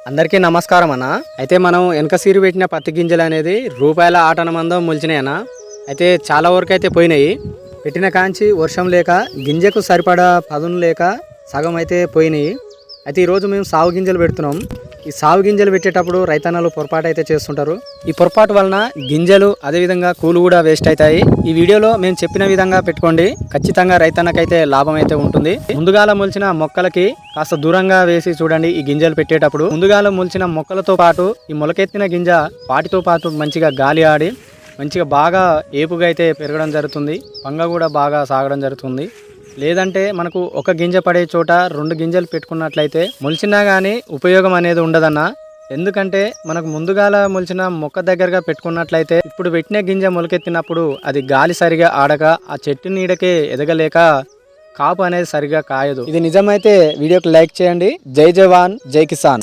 అందరికీ నమస్కారం అన్న. అయితే మనం వెనక సీరు పెట్టిన పత్తి గింజలు అనేది రూపాయల ఆటన మందం మొలిచినాయి అన్న. అయితే చాలా వరకు అయితే పోయినాయి. పెట్టిన కాంచి వర్షం లేక గింజకు సరిపడా పదును లేక సగం అయితే పోయినాయి. అయితే ఈరోజు మేము సాగు గింజలు పెడుతున్నాం. ఈ సాగు గింజలు పెట్టేటప్పుడు రైతన్నలు పొరపాటు అయితే చేస్తుంటారు. ఈ పొరపాటు వలన గింజలు అదేవిధంగా కూలు కూడా వేస్ట్ అవుతాయి. ఈ వీడియోలో మేము చెప్పిన విధంగా పెట్టుకోండి, ఖచ్చితంగా రైతన్నకైతే లాభం అయితే ఉంటుంది. ముందుగాల మొలిచిన మొక్కలకి కాస్త దూరంగా వేసి చూడండి. ఈ గింజలు పెట్టేటప్పుడు ముందుగాల మొలిచిన మొక్కలతో పాటు ఈ మొలకెత్తిన గింజ వాటితో పాటు మంచిగా గాలి ఆడి మంచిగా బాగా ఏపుగా అయితే పెరగడం జరుగుతుంది. పంగ కూడా బాగా సాగడం జరుగుతుంది. లేదంటే మనకు ఒక గింజ పడే చోట 2 గింజలు పెట్టుకున్నట్లయితే మొలిచినా కానీ ఉపయోగం అనేది ఉండదన్న. ఎందుకంటే మనకు ముందుగాల మొలిచిన మొక్క దగ్గరగా పెట్టుకున్నట్లయితే ఇప్పుడు పెట్టిన గింజ మొలకెత్తినప్పుడు అది గాలి సరిగా ఆడక ఆ చెట్టు నీడకే ఎదగలేక కాపు అనేది సరిగా కాయదు. ఇది నిజమైతే వీడియోకి లైక్ చేయండి. జై జవాన్ జై కిసాన్.